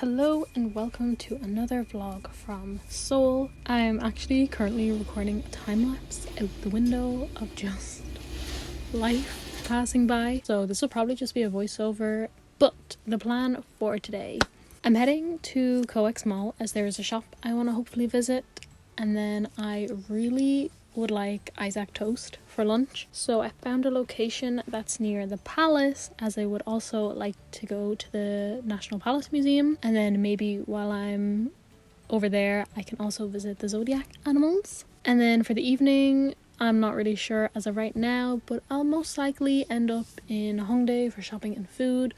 Hello and welcome to another vlog from Seoul. I'm actually currently recording a time lapse out the window of just life passing by. So this will probably just be a voiceover, but the plan for today, I'm heading to CoEx Mall as there is a shop I want to hopefully visit, and then I really would like Isaac toast for lunch. So I found a location that's near the palace, as I would also like to go to the National Palace Museum, and then maybe while I'm over there I can also visit the Zodiac Animals. And then for the evening, I'm not really sure as of right now, but I'll most likely end up in Hongdae for shopping and food,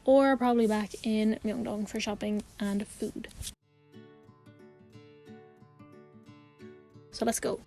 or probably back in Myeongdong for shopping and food. So let's go.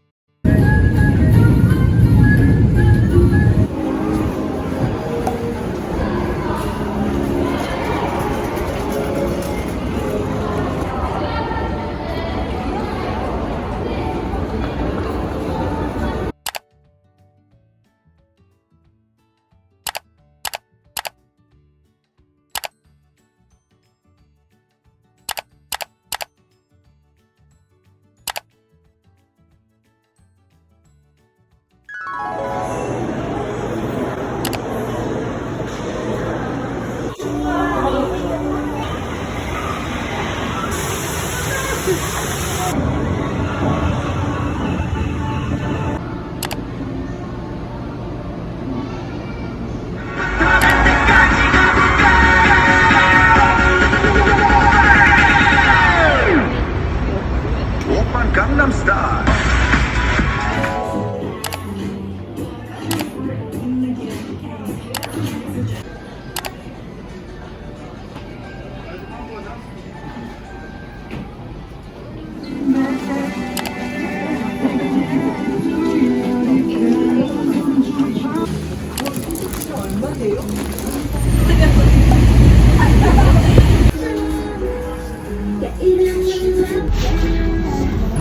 Gangnam Style.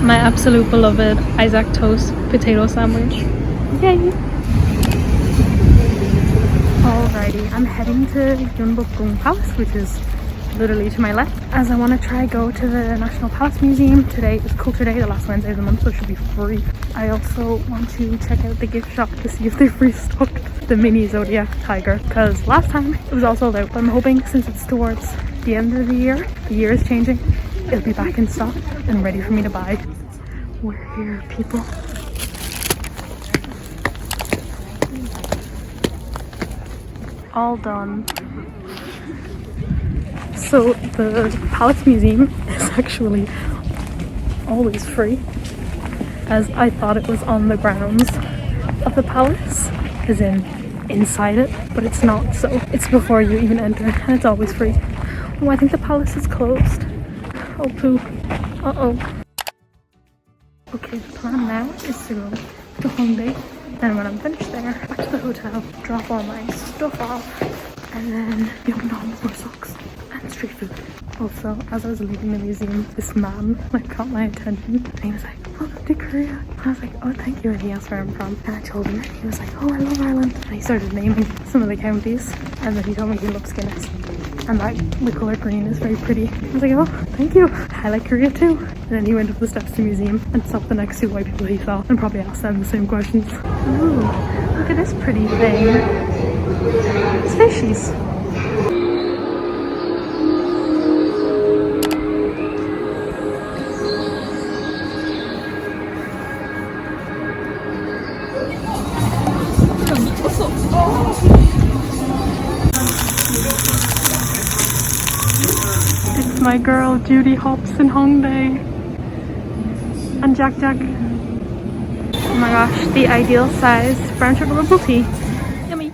My absolute beloved Isaac toast potato sandwich. Yay! Alrighty, I'm heading to Unbox Palace, which is literally to my left, as I want to try go to the National Palace Museum. Today is Culture Day, the last Wednesday of the month, so it should be free. I also want to check out the gift shop to see if they've restocked the mini Zodiac tiger, because last time it was all sold out, but I'm hoping since it's towards the end of the year is changing, it'll be back in stock and ready for me to buy. We're here, people. All done. So the Palace Museum is actually always free, as I thought it was on the grounds of the palace, as in inside it, but it's not. So it's before you even enter, and it's always free. Oh, I think the palace is closed. Oh poo. Uh-oh. Okay, the plan now is to go to Hongdae, and when I'm finished there, back to the hotel, drop all my stuff off, and then Myeongdong for socks and street food. Also, as I was leaving the museum, this man like caught my attention, and he was like, "Welcome to Korea." And I was like, "Oh, thank you," and he asked where I'm from, and I told him, and he was like, "Oh, I love Ireland," and he started naming some of the counties, and then he told me he loves Guinness, and that the colour green is very pretty. I was like, "Oh, thank you, I like Korea too." And then he went up the steps to the museum and stopped the next two white people he saw and probably asked them the same questions. Ooh, look at this pretty thing. It's fishies. It's my girl Judy Hops in Hongdae and Jack. Oh my gosh, the ideal size brown sugar bubble tea. Yummy.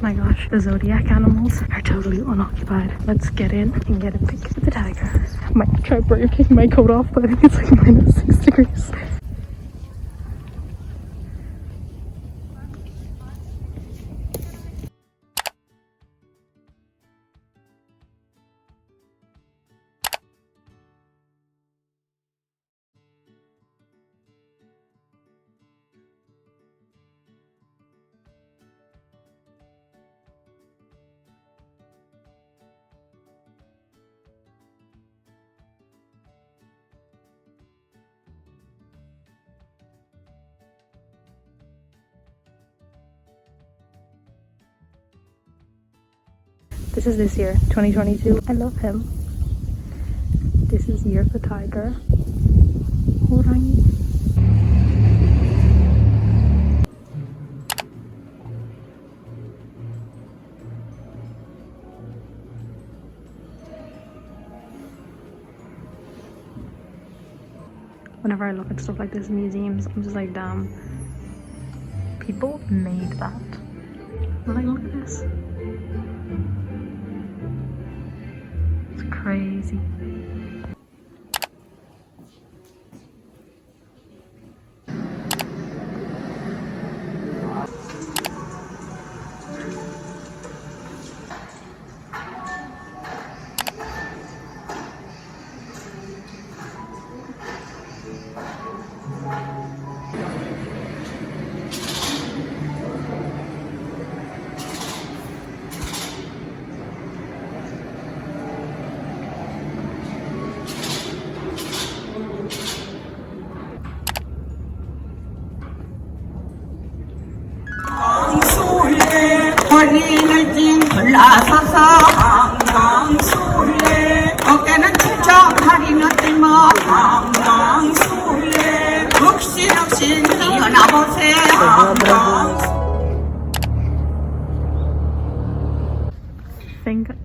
my gosh, the Zodiac Animals are totally unoccupied. Let's get in and get a pic with the tiger. I might try taking my coat off, but I think it's like -6 degrees. This is this year, 2022. I love him. This is Year of the Tiger. Horangi. Whenever I look at stuff like this in museums, I'm just like, damn, people made that. Like, look at this. Crazy. 어깨는 춤춰 다리는 뜰머 욱신욱신 일어나 보세요.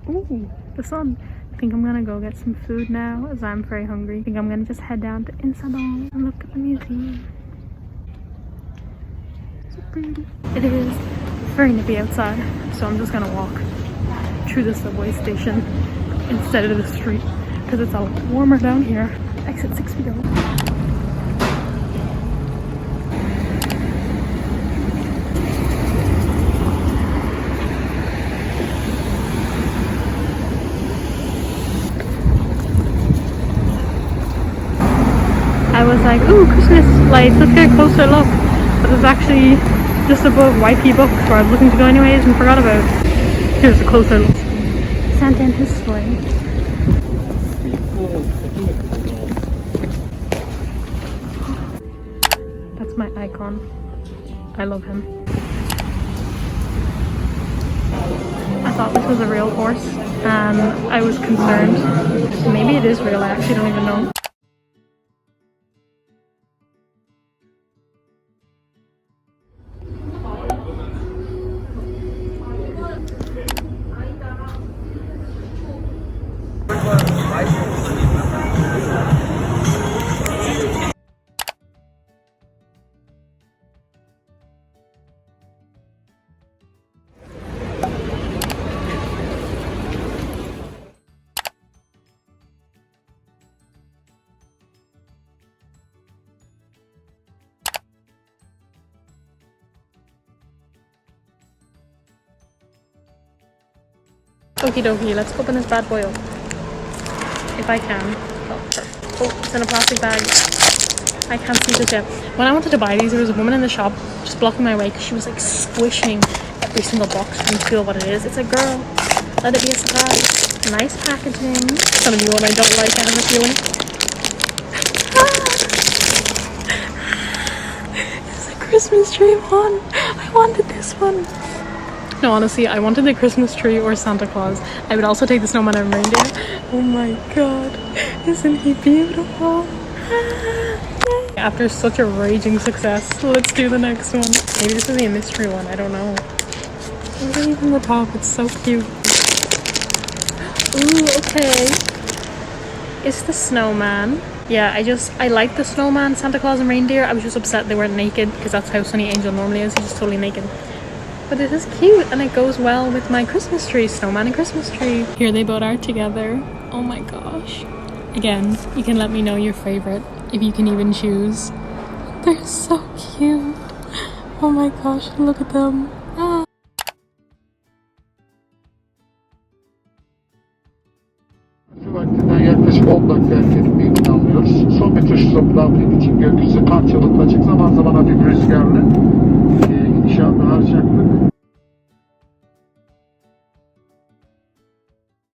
Ooh, the sun. I think I'm gonna go get some food now as I'm very hungry. I think I'm gonna just head down to Insadong and look at the museum. So pretty. It is very nippy outside, so I'm just gonna walk through the subway station instead of the street because it's a lot warmer down here. Exit 6 feet. I was like, ooh, Christmas lights, let's get a closer look. But it's actually just above YP Books where I was looking to go anyways and forgot about. Here's a closer look. Santa and his sleigh. That's my icon. I love him. I thought this was a real horse and I was concerned. Maybe it is real, I actually don't even know. Okie dokie, let's open this bad boy up. If I can. Oh, it's in a plastic bag. I can't see this yet. When I wanted to buy these, there was a woman in the shop just blocking my way because she was like squishing every single box trying to feel what it is. It's a girl. Let it be a surprise. Nice packaging. Some of you what I don't like, I have a feeling. It's a Christmas tree one. I wanted this one. No, honestly, I wanted the Christmas tree or Santa Claus. I would also take the snowman and reindeer. Oh my god, isn't he beautiful? After such a raging success, let's do the next one. Maybe this is a mystery one, I don't know. Look at even the top, it's so cute. Ooh, okay. It's the snowman. Yeah, I like the snowman, Santa Claus and reindeer. I was just upset they weren't naked because that's how Sonny Angel normally is. He's just totally naked. but this is cute and it goes well with my Christmas tree, snowman and Christmas tree. Here they both are together. Oh my gosh. Again, you can let me know your favorite if you can even choose. They're so cute. Oh my gosh, look at them. Ah. Vaktinden yaklaşık 10 dakika erken bir planlıyoruz. Son bir tuşla planlayan için gökyüzü kar çalıp açık, zaman zaman hafif rüzgarlı. İnşallah harcaklık.